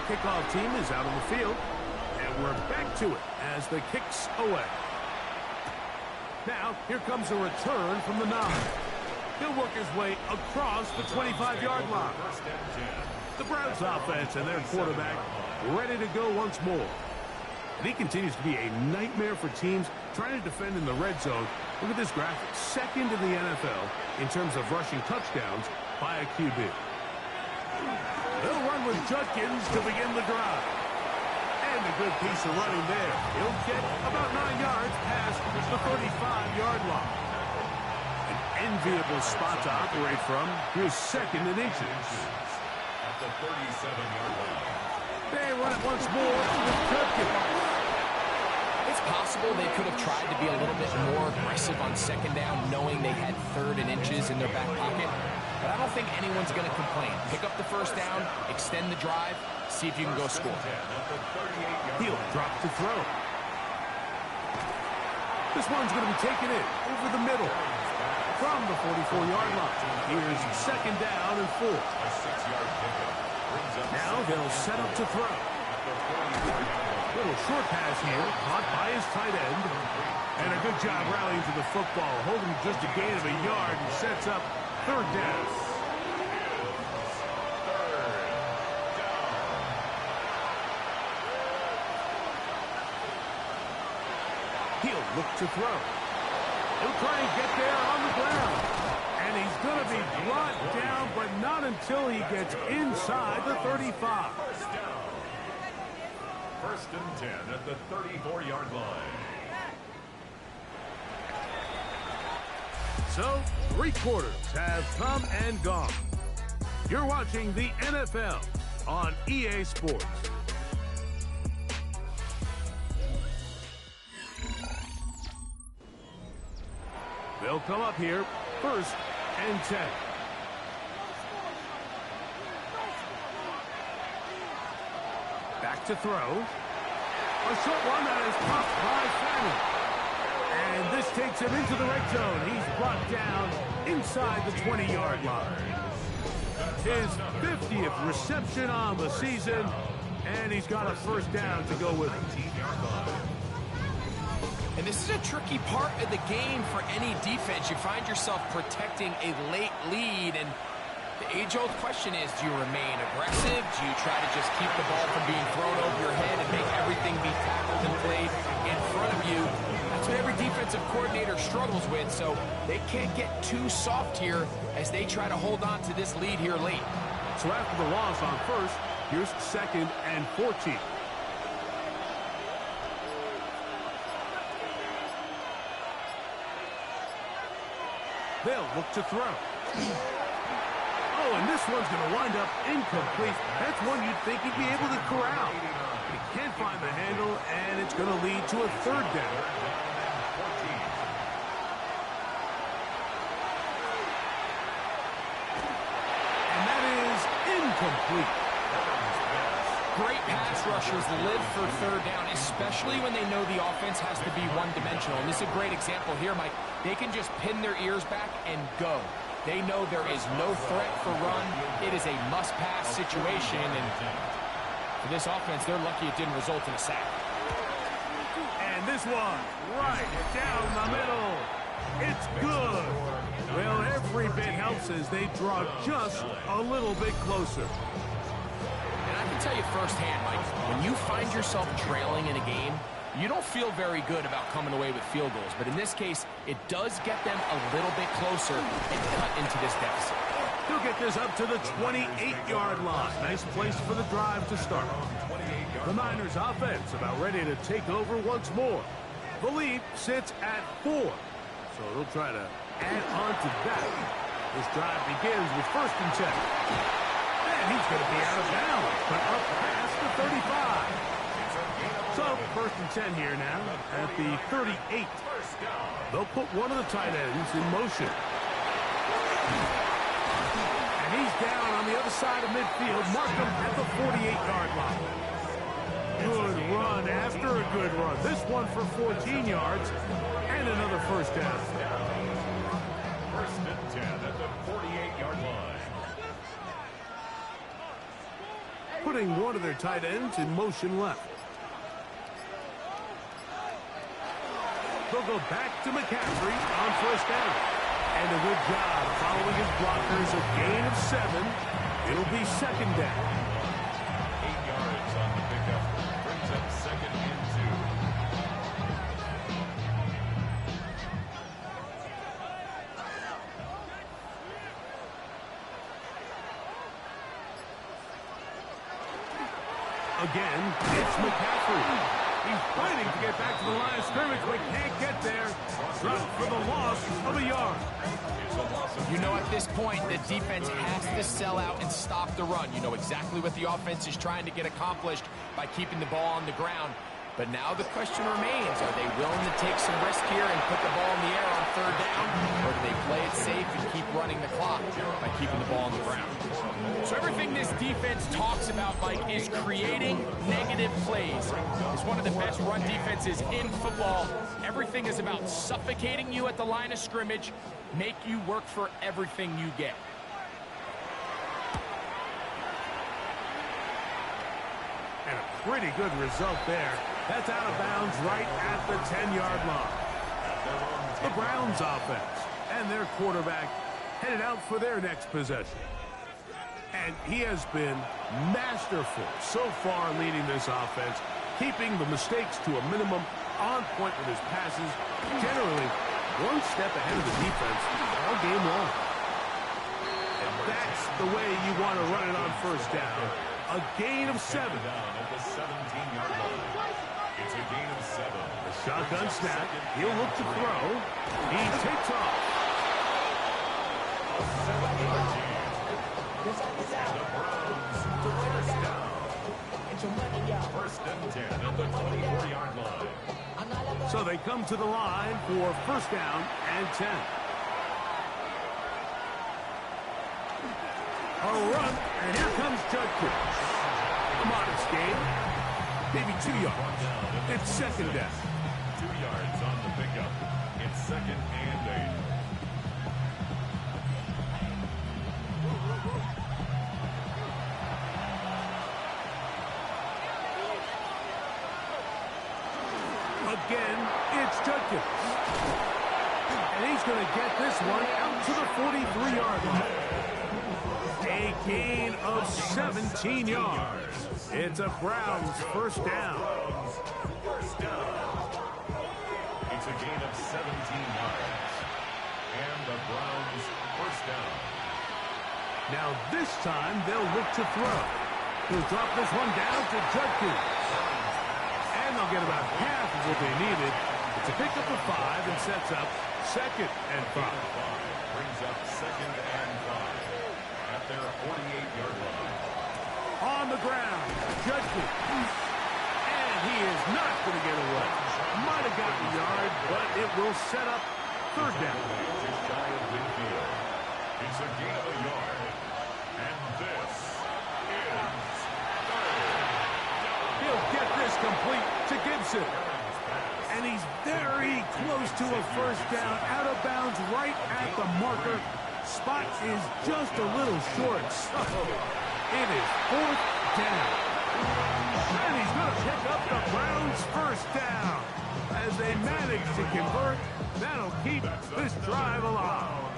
kickoff team is out on the field. And we're back to it as the kick's away. Now, here comes a return from the 9. He'll work his way across the 25-yard line. The Browns offense and their quarterback ready to go once more. And he continues to be a nightmare for teams trying to defend in the red zone. Look at this graphic. Second in the NFL in terms of rushing touchdowns by a QB. They'll run with Judkins to begin the drive. And a good piece of running there. He'll get about 9 yards past the 35-yard line. An enviable spot to operate from. Here's second and inches. At the 37-yard line. They run it once more with Judkins. It's possible they could have tried to be a little bit more aggressive on second down, knowing they had 3rd and inches in their back pocket. But I don't think anyone's going to complain. Pick up the first down, extend the drive, see if you can go score. He'll drop to throw. This one's going to be taken in over the middle from the 44-yard line. Here's second down and 4. Now they'll set up to throw. Little short pass here, caught by his tight end. And a good job rallying to the football, holding just a gain of a yard and sets up 3rd down. He'll look to throw. He'll try and get there on the ground. And he's going to be brought down, but not until he gets inside the 35. First and 10 at the 34-yard line. So, 3 quarters have come and gone. You're watching the NFL on EA Sports. They'll come up here, 1st and 10. Back to throw. A short one that is caught by Fanning. And this takes him into the red zone. He's brought down inside the 20-yard line. His 50th reception on the season, and he's got a first down to go with it. And this is a tricky part of the game for any defense. You find yourself protecting a late lead, and the age-old question is, do you remain aggressive? Do you try to just keep the ball from being thrown over your head and make everything be tackled and played in front of you? That's what every defensive coordinator struggles with, so they can't get too soft here as they try to hold on to this lead here late. So after the loss on 1st, here's 2nd and 14. They'll look to throw. Oh, and this one's going to wind up incomplete. That's one you'd think he'd be able to corral. He can't find the handle, and it's going to lead to a 3rd down. And that is incomplete. Great pass rushers live for 3rd down, especially when they know the offense has to be one-dimensional. And this is a great example here, Mike. They can just pin their ears back and go. They know there is no threat for run. It is a must-pass situation, and for this offense, they're lucky it didn't result in a sack. And this one, right down the middle. It's good. Well, every bit helps as they draw just a little bit closer. And I can tell you firsthand, Mike, when you find yourself trailing in a game, you don't feel very good about coming away with field goals. But in this case, it does get them a little bit closer and cut into this deficit. He'll get this up to the 28-yard line. Nice place for the drive to start. The Niners offense about ready to take over once more. The lead sits at 4. So they'll try to add on to that. This drive begins with 1st and 10. And he's going to be out of bounds, but up past the 35. So 1st and 10 here now at the 38. They'll put one of the tight ends in motion. And he's down on the other side of midfield. Mark him at the 48-yard line. Good run after a good run. This one for 14 yards and another first down. 1st and 10 at the 48-yard line. putting one of their tight ends in motion left. They'll go back to McCaffrey on first down. And a good job following his blockers, a gain of 7. It'll be second down. 8 yards on the pickup. Brings up second and 2. Again, it's McCaffrey. He's fighting to get back to the line of scrimmage, but can't get there. Dropped for the loss of a yard. You know, at this point, the defense has to sell out and stop the run. You know exactly what the offense is trying to get accomplished by keeping the ball on the ground. But now the question remains, are they willing to take some risk here and put the ball in the air on third down? Or do they play it safe and keep running the clock by keeping the ball on the ground? So everything this defense talks about, Mike, is creating negative plays. It's one of the best run defenses in football. Everything is about suffocating you at the line of scrimmage, make you work for everything you get. And a pretty good result there. That's out of bounds right at the 10-yard line. The Browns offense and their quarterback headed out for their next possession. And he has been masterful so far leading this offense, keeping the mistakes to a minimum, on point with his passes, generally one step ahead of the defense all game long. And that's the way you want to run it on first down. A gain of 7. Down at the 17-yard line. It's a gain of 7. The shotgun snap. He'll look to throw. He takes off. A 7-yard gain. And the Browns first down. First and 10 at the 24-yard line. So they come to the line for first down and 10. A run, and here comes Judkins. A modest gain, maybe 2 yards. It's second down. 2 yards on the pickup. It's second and 8. Again, it's Judkins. And he's going to get this one out to the 43-yard line. A gain of 17 yards. It's a Browns first down. First down. It's a gain of 17 yards. And the Browns first down. Now this time they'll look to throw. He'll drop this one down to Judkins. And they'll get about half of what they needed. It's a pickup of 5 and sets up second and 5. Brings up second and 5 at their 48-yard line. On the ground, Judkins. And he is not going to get away. Might have gotten a yard, but it will set up third down. Just shy of midfield. It's a gain of a yard. And this is He'll get this complete to Gibson. And he's very close to a first down, out of bounds right at the marker. Spot is just a little short. So it is fourth down. And he's going to pick up the Browns' first down. As they manage to convert, that'll keep this drive alive.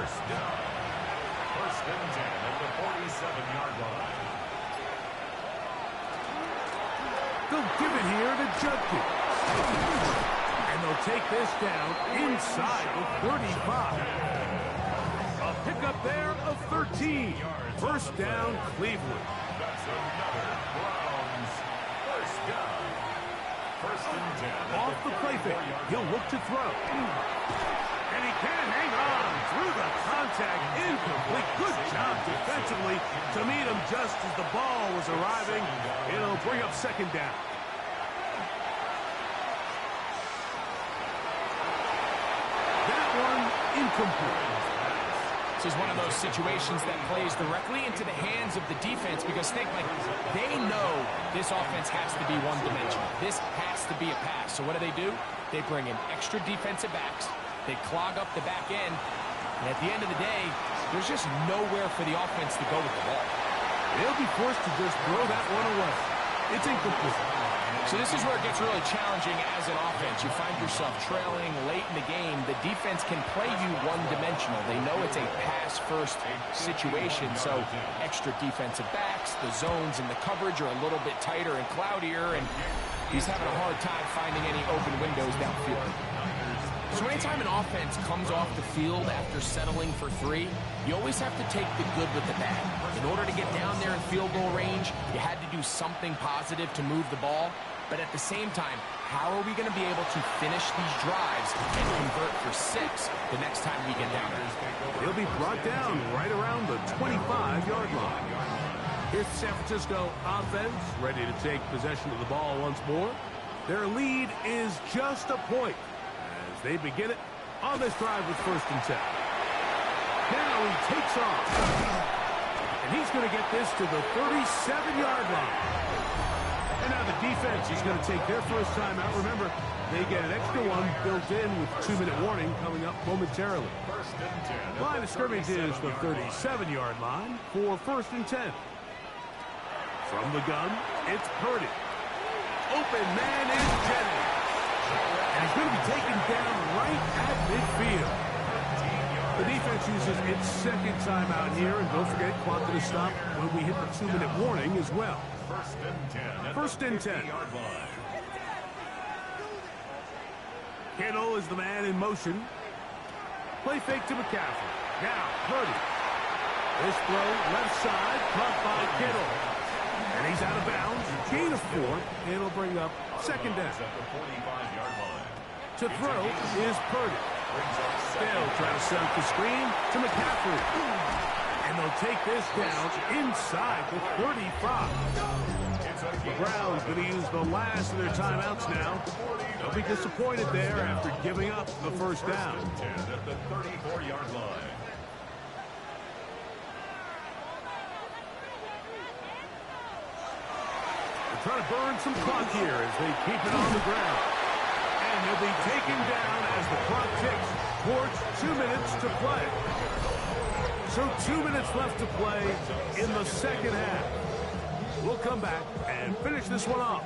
first down. First and 10 at the 47-yard line. They'll give it here to Judkins. And they'll take this down inside the 35. A pickup there of 13. First down, Cleveland. That's another Browns first down. First and 10. Off the play fake, he'll look to throw. And he can hang on through the contact. Incomplete. Good job defensively to meet him just as the ball was arriving. It'll bring up second down. That one incomplete. This is one of those situations that plays directly into the hands of the defense because think, like, they know this offense has to be one-dimensional. This has to be a pass. So what do? They bring in extra defensive backs. They clog up the back end. And at the end of the day, there's just nowhere for the offense to go with the ball. They'll be forced to just throw that one away. It's incomplete. So this is where it gets really challenging as an offense. You find yourself trailing late in the game. The defense can play you one-dimensional. They know it's a pass-first situation, so extra defensive backs, the zones and the coverage are a little bit tighter and cloudier, and he's having a hard time finding any open windows downfield. So anytime an offense comes off the field after settling for 3, you always have to take the good with the bad. In order to get down there in field goal range, you had to do something positive to move the ball. But at the same time, how are we going to be able to finish these drives and convert for 6 the next time we get down there? He'll be brought down right around the 25-yard line. Here's the San Francisco offense, ready to take possession of the ball once more. Their lead is just a point as they begin it on this drive with 1st and 10. Now he takes off. And he's going to get this to the 37-yard line. And now the defense is going to take their first time out. Remember, they get an extra one built in with 2-minute warning coming up momentarily. Line of scrimmage is the 37-yard line for 1st and 10. From the gun, it's Purdy. Open man is Jennings. And he's going to be taken down right at midfield. The defense uses its 2nd timeout here, and don't forget, clock to stop when we hit the 2-minute warning as well. 1st and 10. Kittle is the man in motion. Play fake to McCaffrey. Now, Purdy. This throw, left side, caught by Kittle. And he's out of bounds. Gain of 4. It'll bring up 2nd down. To throw is Purdy. Still trying to set up the screen to McCaffrey. And they'll take this down inside the 35. The Browns going to use the last of their timeouts now. They'll be disappointed there after giving up the 1st down. At the 34-yard line. They're trying to burn some clock here as they keep it on the ground. And he'll be taken down as the clock ticks towards 2 minutes to play. So 2 minutes left to play in the 2nd half. We'll come back and finish this one off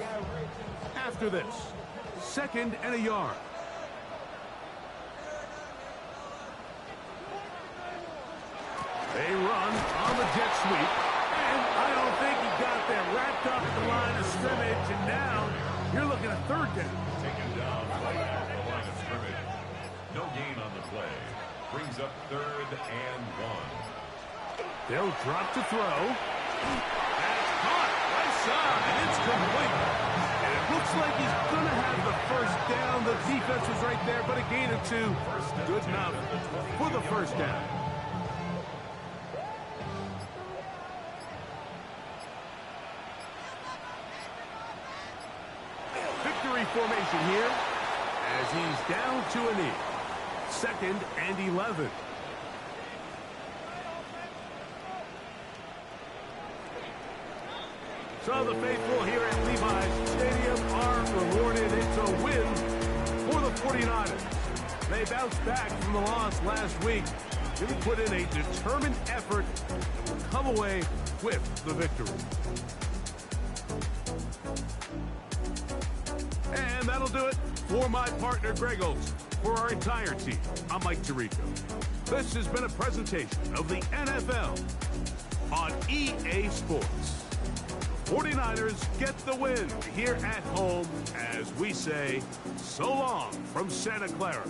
after this. 2nd and a yard. They run on the jet sweep. And I don't think he got there. Wrapped up at the line of scrimmage. And now you're looking at 3rd down. Taken down right at the line of scrimmage. No gain on the play. Brings up 3rd and 1. They'll drop to throw. That's caught. Right side. It's complete. And it looks like he's going to have the 1st down. The defense was right there, but a gain of 2. Good enough for the 1st down. Victory formation here as he's down to a knee. 2nd and 11. So the faithful here at Levi's Stadium are rewarded. It's a win for the 49ers. They bounced back from the loss last week. Really put in a determined effort and will come away with the victory. And that'll do it for my partner, Greg Olsen. For our entire team, I'm Mike Tirico. This has been a presentation of the NFL on EA Sports. 49ers get the win here at home as we say so long from Santa Clara.